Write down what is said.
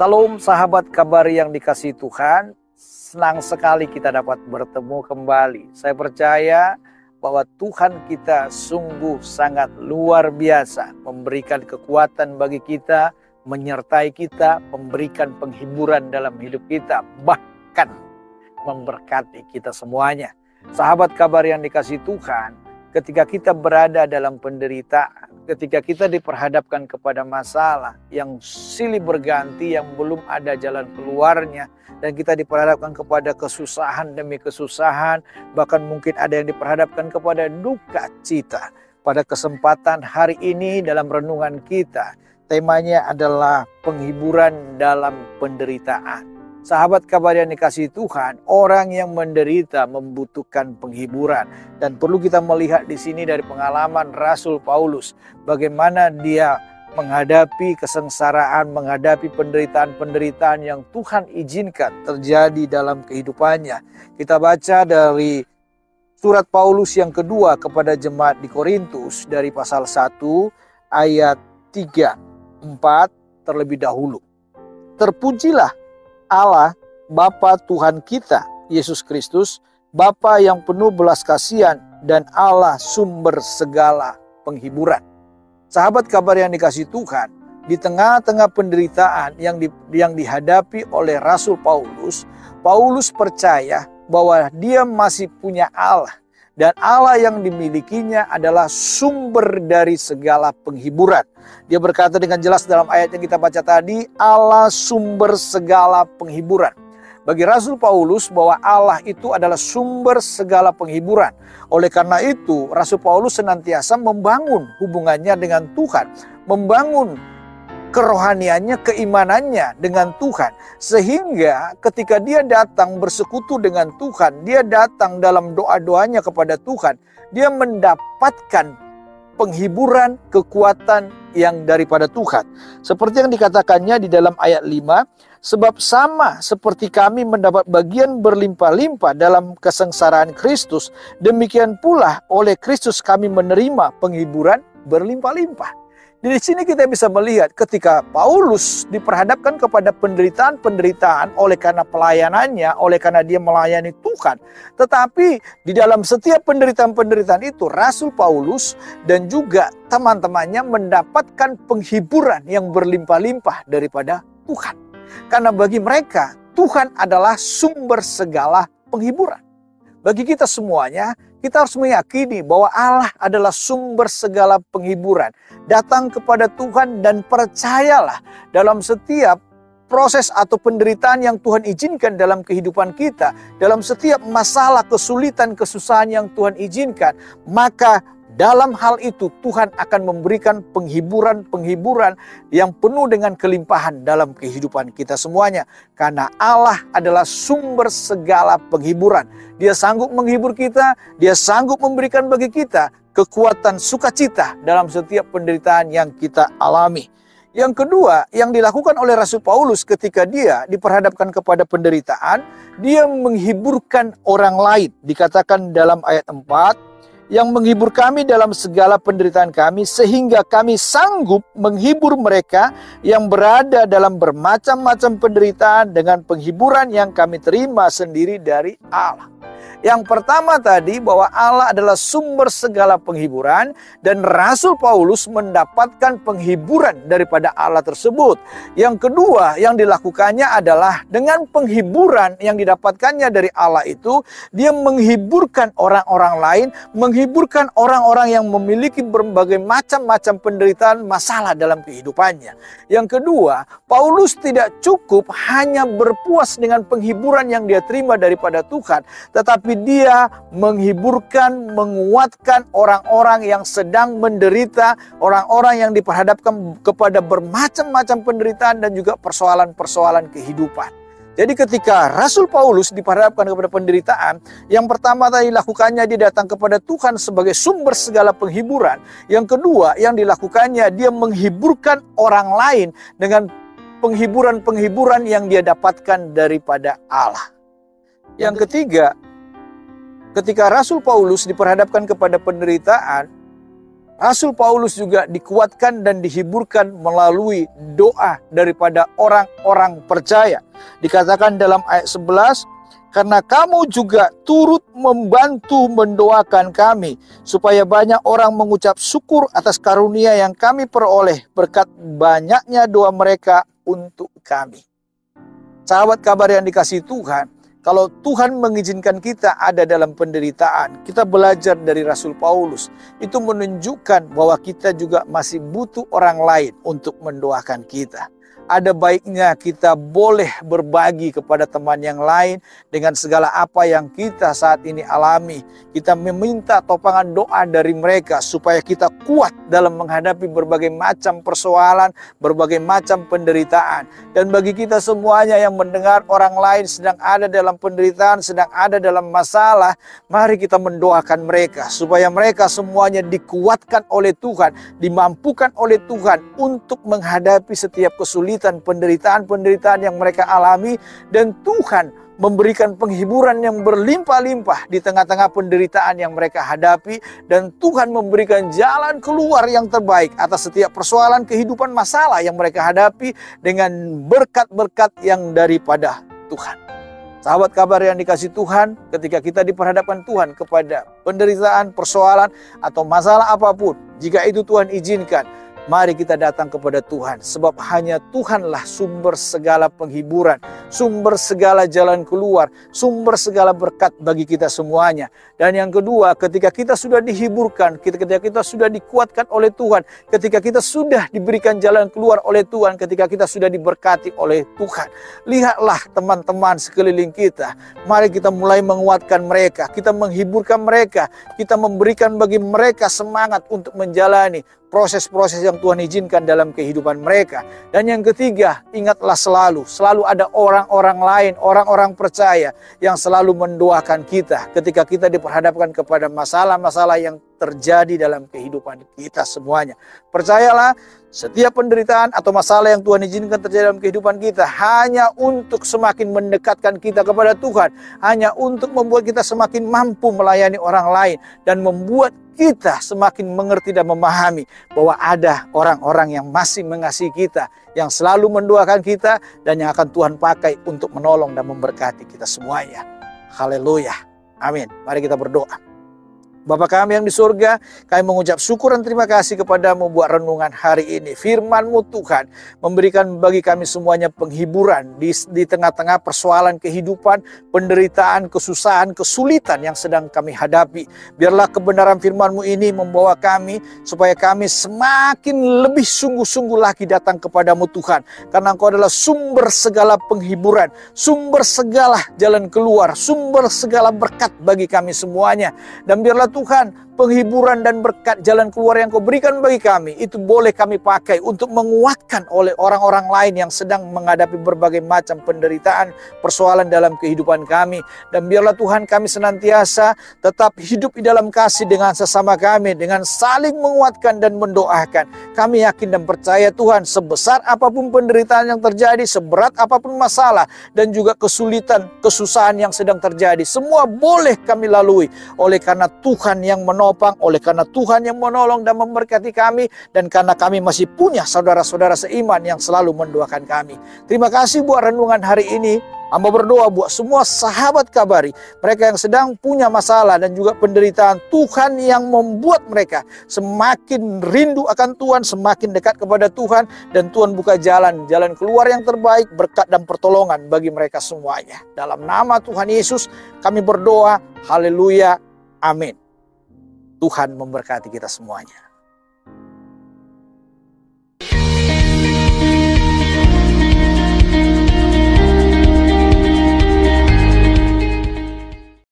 Salam sahabat kabar yang dikasihi Tuhan, senang sekali kita dapat bertemu kembali. Saya percaya bahwa Tuhan kita sungguh sangat luar biasa, memberikan kekuatan bagi kita, menyertai kita, memberikan penghiburan dalam hidup kita, bahkan memberkati kita semuanya. Sahabat kabar yang dikasihi Tuhan, ketika kita berada dalam penderitaan, ketika kita diperhadapkan kepada masalah yang silih berganti, yang belum ada jalan keluarnya, dan kita diperhadapkan kepada kesusahan demi kesusahan, bahkan mungkin ada yang diperhadapkan kepada duka cita. Pada kesempatan hari ini dalam renungan kita, temanya adalah penghiburan dalam penderitaan. Sahabat kabar yang dikasihi Tuhan, orang yang menderita membutuhkan penghiburan, dan perlu kita melihat di sini dari pengalaman Rasul Paulus bagaimana dia menghadapi kesengsaraan, menghadapi penderitaan-penderitaan yang Tuhan izinkan terjadi dalam kehidupannya. Kita baca dari surat Paulus yang kedua kepada jemaat di Korintus dari pasal 1 ayat 3-4 terlebih dahulu. Terpujilah Allah, Bapa Tuhan kita, Yesus Kristus, Bapa yang penuh belas kasihan dan Allah sumber segala penghiburan. Sahabat kabar yang dikasihi Tuhan, di tengah-tengah penderitaan yang dihadapi oleh Rasul Paulus, Paulus percaya bahwa dia masih punya Allah. Dan Allah yang dimilikinya adalah sumber dari segala penghiburan. Dia berkata dengan jelas dalam ayat yang kita baca tadi, Allah sumber segala penghiburan. Bagi Rasul Paulus bahwa Allah itu adalah sumber segala penghiburan. Oleh karena itu, Rasul Paulus senantiasa membangun hubungannya dengan Tuhan. Membangun kerohaniannya, keimanannya dengan Tuhan. Sehingga ketika dia datang bersekutu dengan Tuhan, dia datang dalam doa-doanya kepada Tuhan, dia mendapatkan penghiburan, kekuatan yang daripada Tuhan. Seperti yang dikatakannya di dalam ayat 5, sebab sama seperti kami mendapat bagian berlimpah-limpah dalam kesengsaraan Kristus, demikian pula oleh Kristus kami menerima penghiburan berlimpah-limpah. Di sini kita bisa melihat ketika Paulus diperhadapkan kepada penderitaan-penderitaan oleh karena pelayanannya, oleh karena dia melayani Tuhan. Tetapi di dalam setiap penderitaan-penderitaan itu, Rasul Paulus dan juga teman-temannya mendapatkan penghiburan yang berlimpah-limpah daripada Tuhan. Karena bagi mereka, Tuhan adalah sumber segala penghiburan. Bagi kita semuanya, kita harus meyakini bahwa Allah adalah sumber segala penghiburan. Datang kepada Tuhan dan percayalah dalam setiap proses atau penderitaan yang Tuhan izinkan dalam kehidupan kita, dalam setiap masalah, kesulitan, kesusahan yang Tuhan izinkan, maka dalam hal itu Tuhan akan memberikan penghiburan-penghiburan yang penuh dengan kelimpahan dalam kehidupan kita semuanya. Karena Allah adalah sumber segala penghiburan. Dia sanggup menghibur kita, Dia sanggup memberikan bagi kita kekuatan sukacita dalam setiap penderitaan yang kita alami. Yang kedua, yang dilakukan oleh Rasul Paulus ketika dia diperhadapkan kepada penderitaan, dia menghiburkan orang lain. Dikatakan dalam ayat 4, yang menghibur kami dalam segala penderitaan kami, sehingga kami sanggup menghibur mereka yang berada dalam bermacam-macam penderitaan dengan penghiburan yang kami terima sendiri dari Allah. Yang pertama tadi bahwa Allah adalah sumber segala penghiburan, dan Rasul Paulus mendapatkan penghiburan daripada Allah tersebut. Yang kedua yang dilakukannya adalah dengan penghiburan yang didapatkannya dari Allah itu, dia menghiburkan orang-orang lain, menghiburkan orang-orang yang memiliki berbagai macam-macam penderitaan masalah dalam kehidupannya. Yang kedua, Paulus tidak cukup hanya berpuas dengan penghiburan yang dia terima daripada Tuhan, tetapi dia menghiburkan, menguatkan orang-orang yang sedang menderita, orang-orang yang diperhadapkan kepada bermacam-macam penderitaan dan juga persoalan-persoalan kehidupan. Jadi ketika Rasul Paulus diperhadapkan kepada penderitaan, yang pertama tadi lakukannya dia datang kepada Tuhan sebagai sumber segala penghiburan. Yang kedua yang dilakukannya dia menghiburkan orang lain dengan penghiburan-penghiburan yang dia dapatkan daripada Allah. Yang ketiga, ketika Rasul Paulus diperhadapkan kepada penderitaan, Rasul Paulus juga dikuatkan dan dihiburkan melalui doa daripada orang-orang percaya. Dikatakan dalam ayat 11, karena kamu juga turut membantu mendoakan kami, supaya banyak orang mengucap syukur atas karunia yang kami peroleh berkat banyaknya doa mereka untuk kami. Sahabat kabar yang dikasihi Tuhan, kalau Tuhan mengizinkan kita ada dalam penderitaan, kita belajar dari Rasul Paulus. Itu menunjukkan bahwa kita juga masih butuh orang lain untuk mendoakan kita. Ada baiknya kita boleh berbagi kepada teman yang lain dengan segala apa yang kita saat ini alami. Kita meminta topangan doa dari mereka supaya kita kuat dalam menghadapi berbagai macam persoalan, berbagai macam penderitaan. Dan bagi kita semuanya yang mendengar orang lain sedang ada dalam penderitaan, sedang ada dalam masalah, mari kita mendoakan mereka supaya mereka semuanya dikuatkan oleh Tuhan, dimampukan oleh Tuhan untuk menghadapi setiap kesulitan, penderitaan yang mereka alami, dan Tuhan memberikan penghiburan yang berlimpah-limpah di tengah-tengah penderitaan yang mereka hadapi, dan Tuhan memberikan jalan keluar yang terbaik atas setiap persoalan kehidupan masalah yang mereka hadapi dengan berkat-berkat yang daripada Tuhan. Sahabat kabar yang dikasihi Tuhan, ketika kita diperhadapkan Tuhan kepada penderitaan, persoalan, atau masalah apapun, jika itu Tuhan izinkan, mari kita datang kepada Tuhan, sebab hanya Tuhanlah sumber segala penghiburan, sumber segala jalan keluar, sumber segala berkat bagi kita semuanya. Dan yang kedua, ketika kita sudah dihiburkan, ketika kita sudah dikuatkan oleh Tuhan, ketika kita sudah diberikan jalan keluar oleh Tuhan, ketika kita sudah diberkati oleh Tuhan, lihatlah teman-teman sekeliling kita, mari kita mulai menguatkan mereka, kita menghiburkan mereka, kita memberikan bagi mereka semangat untuk menjalani proses-proses yang Tuhan izinkan dalam kehidupan mereka. Dan yang ketiga, ingatlah selalu ada orang-orang lain, orang-orang percaya yang selalu mendoakan kita ketika kita diperhadapkan kepada masalah-masalah yang terjadi dalam kehidupan kita semuanya. Percayalah, setiap penderitaan atau masalah yang Tuhan izinkan terjadi dalam kehidupan kita hanya untuk semakin mendekatkan kita kepada Tuhan, hanya untuk membuat kita semakin mampu melayani orang lain, dan membuat kita semakin mengerti dan memahami bahwa ada orang-orang yang masih mengasihi kita, yang selalu mendoakan kita, dan yang akan Tuhan pakai untuk menolong dan memberkati kita semuanya. Haleluya. Amin. Mari kita berdoa. Bapa kami yang di surga, kami mengucap syukur dan terima kasih kepadamu buat renungan hari ini. Firman-Mu Tuhan memberikan bagi kami semuanya penghiburan di tengah-tengah persoalan kehidupan, penderitaan, kesusahan, kesulitan yang sedang kami hadapi. Biarlah kebenaran Firman-Mu ini membawa kami supaya kami semakin lebih sungguh-sungguh lagi datang kepadamu Tuhan. Karena Engkau adalah sumber segala penghiburan, sumber segala jalan keluar, sumber segala berkat bagi kami semuanya. Dan biarlah Tuhan, penghiburan dan berkat jalan keluar yang Kau berikan bagi kami, itu boleh kami pakai untuk menguatkan oleh orang-orang lain yang sedang menghadapi berbagai macam penderitaan, persoalan dalam kehidupan kami. Dan biarlah Tuhan kami senantiasa tetap hidup di dalam kasih dengan sesama kami, dengan saling menguatkan dan mendoakan. Kami yakin dan percaya Tuhan, sebesar apapun penderitaan yang terjadi, seberat apapun masalah, dan juga kesulitan, kesusahan yang sedang terjadi, semua boleh kami lalui oleh karena Tuhan yang menopang, oleh karena Tuhan yang menolong dan memberkati kami, dan karena kami masih punya saudara-saudara seiman yang selalu mendoakan kami. Terima kasih buat renungan hari ini. Hamba berdoa buat semua sahabat Kabari, mereka yang sedang punya masalah dan juga penderitaan, Tuhan yang membuat mereka semakin rindu akan Tuhan, semakin dekat kepada Tuhan, dan Tuhan buka jalan keluar yang terbaik, berkat dan pertolongan bagi mereka semuanya. Dalam nama Tuhan Yesus kami berdoa, haleluya. Amin. Tuhan memberkati kita semuanya.